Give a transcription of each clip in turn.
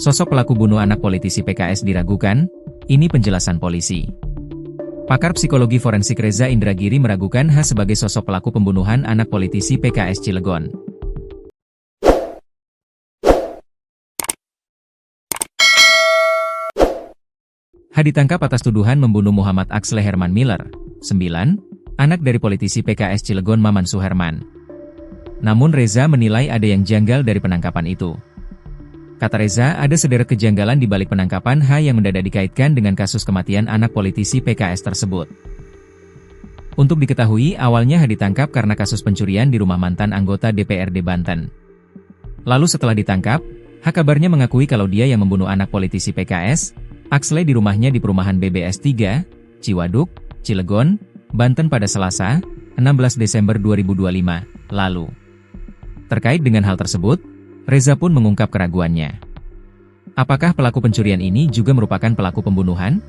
Sosok pelaku bunuh anak politisi PKS diragukan, ini penjelasan polisi. Pakar psikologi forensik Reza Indragiri meragukan H sebagai sosok pelaku pembunuhan anak politisi PKS Cilegon. H ditangkap atas tuduhan membunuh Muhammad Axle Herman Miller, 9, anak dari politisi PKS Cilegon Maman Suherman. Namun Reza menilai ada yang janggal dari penangkapan itu. Kata Reza, ada sederet kejanggalan di balik penangkapan H yang mendadak dikaitkan dengan kasus kematian anak politisi PKS tersebut. Untuk diketahui, awalnya H ditangkap karena kasus pencurian di rumah mantan anggota DPRD Banten. Lalu setelah ditangkap, H kabarnya mengakui kalau dia yang membunuh anak politisi PKS, Axle di rumahnya di perumahan BBS 3, Ciwaduk, Cilegon, Banten pada Selasa, 16 Desember 2025, lalu. Terkait dengan hal tersebut, Reza pun mengungkap keraguannya. Apakah pelaku pencurian ini juga merupakan pelaku pembunuhan?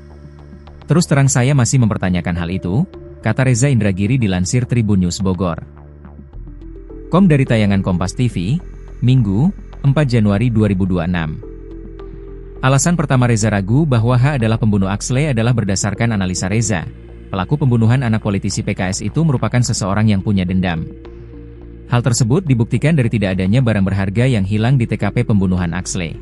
Terus terang saya masih mempertanyakan hal itu, kata Reza Indragiri dilansir Tribun News Bogor. Dari tayangan Kompas TV, Minggu, 4 Januari 2026. Alasan pertama Reza ragu bahwa H adalah pembunuh Axle adalah berdasarkan analisa Reza. Pelaku pembunuhan anak politisi PKS itu merupakan seseorang yang punya dendam. Hal tersebut dibuktikan dari tidak adanya barang berharga yang hilang di TKP pembunuhan Axle.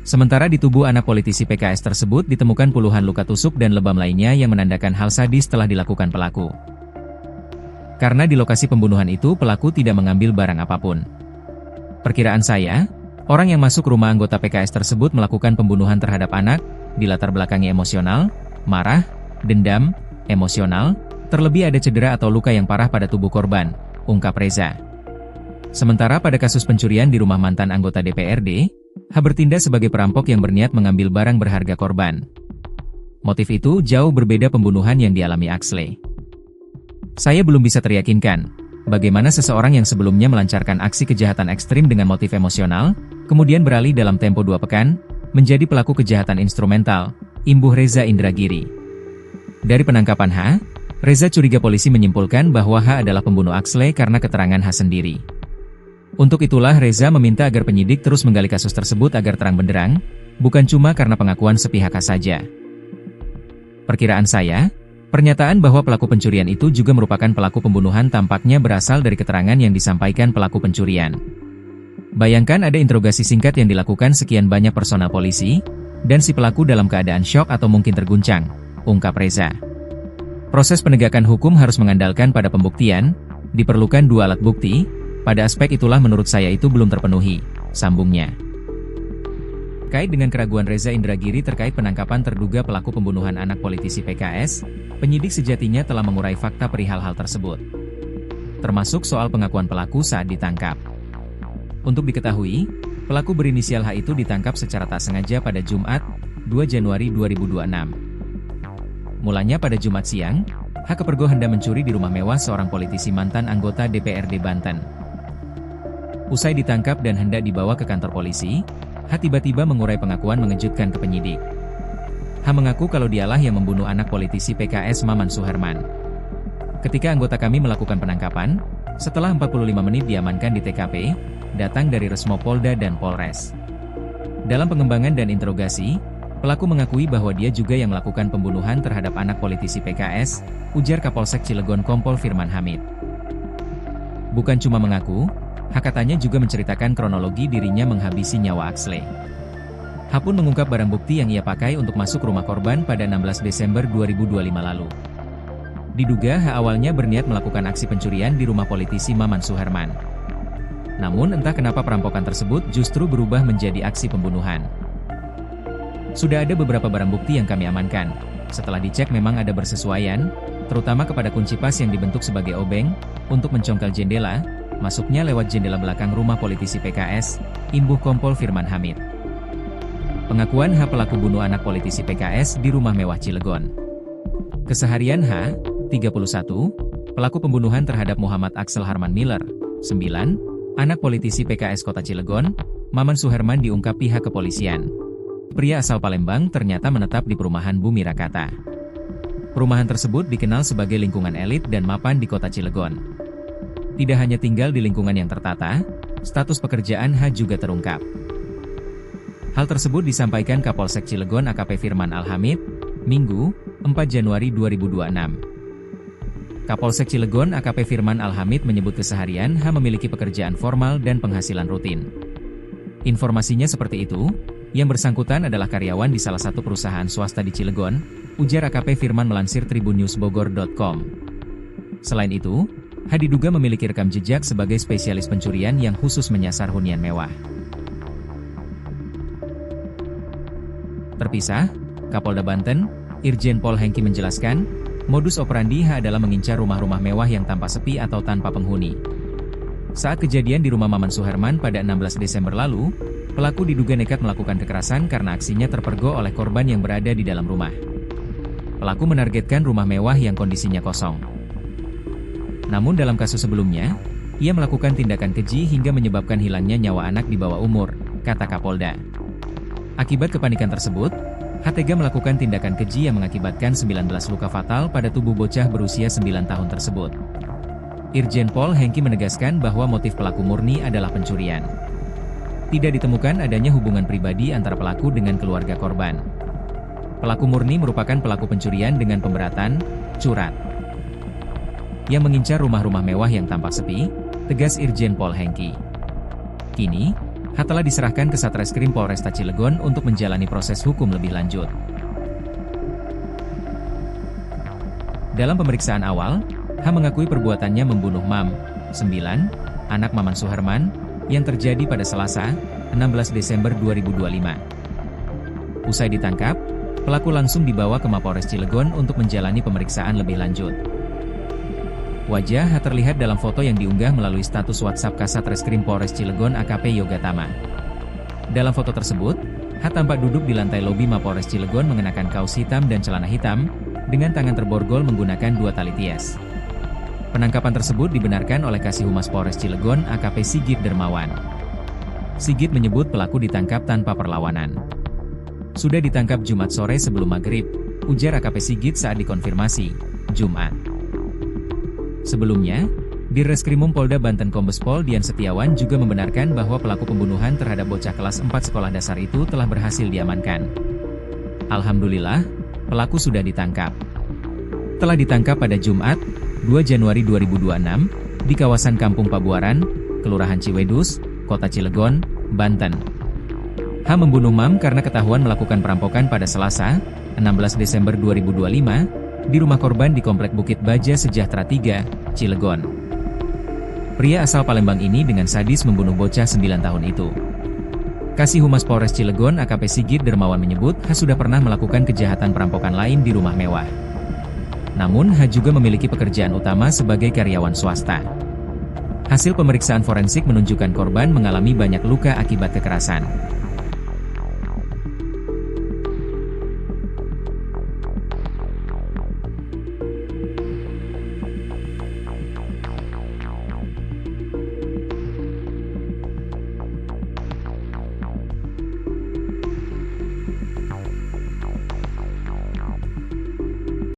Sementara di tubuh anak politisi PKS tersebut ditemukan puluhan luka tusuk dan lebam lainnya yang menandakan hal sadis telah dilakukan pelaku. Karena di lokasi pembunuhan itu pelaku tidak mengambil barang apapun. Perkiraan saya, orang yang masuk rumah anggota PKS tersebut melakukan pembunuhan terhadap anak, dilatar belakangi emosional, marah, dendam, emosional, terlebih ada cedera atau luka yang parah pada tubuh korban, ungkap Reza. Sementara pada kasus pencurian di rumah mantan anggota DPRD, H bertindak sebagai perampok yang berniat mengambil barang berharga korban. Motif itu jauh berbeda pembunuhan yang dialami Axle. Saya belum bisa teryakinkan, bagaimana seseorang yang sebelumnya melancarkan aksi kejahatan ekstrim dengan motif emosional, kemudian beralih dalam tempo 2 pekan, menjadi pelaku kejahatan instrumental, imbuh Reza Indragiri. Dari penangkapan H, Reza curiga polisi menyimpulkan bahwa H adalah pembunuh Axle karena keterangan H sendiri. Untuk itulah Reza meminta agar penyidik terus menggali kasus tersebut agar terang benderang, bukan cuma karena pengakuan sepihak H saja. Perkiraan saya, pernyataan bahwa pelaku pencurian itu juga merupakan pelaku pembunuhan tampaknya berasal dari keterangan yang disampaikan pelaku pencurian. Bayangkan ada interogasi singkat yang dilakukan sekian banyak personal polisi, dan si pelaku dalam keadaan syok atau mungkin terguncang, ungkap Reza. Proses penegakan hukum harus mengandalkan pada pembuktian, diperlukan 2 alat bukti, pada aspek itulah menurut saya itu belum terpenuhi, sambungnya. Terkait dengan keraguan Reza Indragiri terkait penangkapan terduga pelaku pembunuhan anak politisi PKS, penyidik sejatinya telah mengurai fakta perihal hal tersebut. Termasuk soal pengakuan pelaku saat ditangkap. Untuk diketahui, pelaku berinisial H itu ditangkap secara tak sengaja pada Jumat, 2 Januari 2026. Mulanya pada Jumat siang, H kepergok hendak mencuri di rumah mewah seorang politisi mantan anggota DPRD Banten. Usai ditangkap dan hendak dibawa ke kantor polisi, H tiba-tiba mengurai pengakuan mengejutkan ke penyidik. H mengaku kalau dialah yang membunuh anak politisi PKS Maman Suherman. Ketika anggota kami melakukan penangkapan, setelah 45 menit diamankan di TKP, datang dari Resmo Polda dan Polres. Dalam pengembangan dan interogasi, pelaku mengakui bahwa dia juga yang melakukan pembunuhan terhadap anak politisi PKS, ujar Kapolsek Cilegon Kompol Firman Hamid. Bukan cuma mengaku, H katanya juga menceritakan kronologi dirinya menghabisi nyawa Axle. H pun mengungkap barang bukti yang ia pakai untuk masuk rumah korban pada 16 Desember 2025 lalu. Diduga H awalnya berniat melakukan aksi pencurian di rumah politisi Maman Suherman. Namun entah kenapa perampokan tersebut justru berubah menjadi aksi pembunuhan. Sudah ada beberapa barang bukti yang kami amankan. Setelah dicek memang ada bersesuaian, terutama kepada kunci pas yang dibentuk sebagai obeng, untuk mencongkel jendela, masuknya lewat jendela belakang rumah politisi PKS, imbuh Kompol Firman Hamid. Pengakuan H pelaku bunuh anak politisi PKS di rumah mewah Cilegon. Keseharian H, 31, pelaku pembunuhan terhadap Muhammad Axle Herman Miller, 9, anak politisi PKS Kota Cilegon, Maman Suherman diungkap pihak kepolisian. Pria asal Palembang ternyata menetap di perumahan Bumi Rakata. Perumahan tersebut dikenal sebagai lingkungan elit dan mapan di Kota Cilegon. Tidak hanya tinggal di lingkungan yang tertata, status pekerjaan H juga terungkap. Hal tersebut disampaikan Kapolsek Cilegon AKP Firman Alhamid, Minggu, 4 Januari 2026. Kapolsek Cilegon AKP Firman Alhamid menyebut keseharian H memiliki pekerjaan formal dan penghasilan rutin. Informasinya seperti itu, yang bersangkutan adalah karyawan di salah satu perusahaan swasta di Cilegon, ujar AKP Firman melansir tribunnewsbogor.com. Selain itu, H diduga memiliki rekam jejak sebagai spesialis pencurian yang khusus menyasar hunian mewah. Terpisah, Kapolda Banten, Irjen Pol Hengki menjelaskan, modus operandi H adalah mengincar rumah-rumah mewah yang tampak sepi atau tanpa penghuni. Saat kejadian di rumah Maman Suherman pada 16 Desember lalu, pelaku diduga nekat melakukan kekerasan karena aksinya terpergok oleh korban yang berada di dalam rumah. Pelaku menargetkan rumah mewah yang kondisinya kosong. Namun dalam kasus sebelumnya, ia melakukan tindakan keji hingga menyebabkan hilangnya nyawa anak di bawah umur, kata Kapolda. Akibat kepanikan tersebut, H tega melakukan tindakan keji yang mengakibatkan 19 luka fatal pada tubuh bocah berusia 9 tahun tersebut. Irjen Pol Hengki menegaskan bahwa motif pelaku murni adalah pencurian. Tidak ditemukan adanya hubungan pribadi antara pelaku dengan keluarga korban. Pelaku murni merupakan pelaku pencurian dengan pemberatan, curat, yang mengincar rumah-rumah mewah yang tampak sepi, tegas Irjen Pol Hengki. Kini, H telah diserahkan ke Satreskrim Polresta Cilegon untuk menjalani proses hukum lebih lanjut. Dalam pemeriksaan awal, H mengakui perbuatannya membunuh Mam, 9, anak Maman Suherman, yang terjadi pada Selasa, 16 Desember 2025. Usai ditangkap, pelaku langsung dibawa ke Mapolres Cilegon untuk menjalani pemeriksaan lebih lanjut. Wajah H terlihat dalam foto yang diunggah melalui status WhatsApp Kasat Reskrim Polres Cilegon AKP Yoga Tama. Dalam foto tersebut, H tampak duduk di lantai lobi Mapolres Cilegon mengenakan kaos hitam dan celana hitam, dengan tangan terborgol menggunakan 2 tali tias. Penangkapan tersebut dibenarkan oleh Kasih Humas Polres Cilegon AKP Sigit Dermawan. Sigit menyebut pelaku ditangkap tanpa perlawanan. Sudah ditangkap Jumat sore sebelum maghrib, ujar AKP Sigit saat dikonfirmasi, Jumat. Sebelumnya, Dirreskrimum Polda Banten Kombes Pol Dian Setiawan juga membenarkan bahwa pelaku pembunuhan terhadap bocah kelas 4 sekolah dasar itu telah berhasil diamankan. Alhamdulillah, pelaku sudah ditangkap. Telah ditangkap pada Jumat, 2 Januari 2026, di kawasan Kampung Pabuaran, Kelurahan Ciwedus, Kota Cilegon, Banten. H membunuh Mam karena ketahuan melakukan perampokan pada Selasa, 16 Desember 2025, di rumah korban di Komplek Bukit Baja Sejahtera 3, Cilegon. Pria asal Palembang ini dengan sadis membunuh bocah 9 tahun itu. Kasih Humas Polres Cilegon AKP Sigit Dermawan menyebut H sudah pernah melakukan kejahatan perampokan lain di rumah mewah. Namun H juga memiliki pekerjaan utama sebagai karyawan swasta. Hasil pemeriksaan forensik menunjukkan korban mengalami banyak luka akibat kekerasan.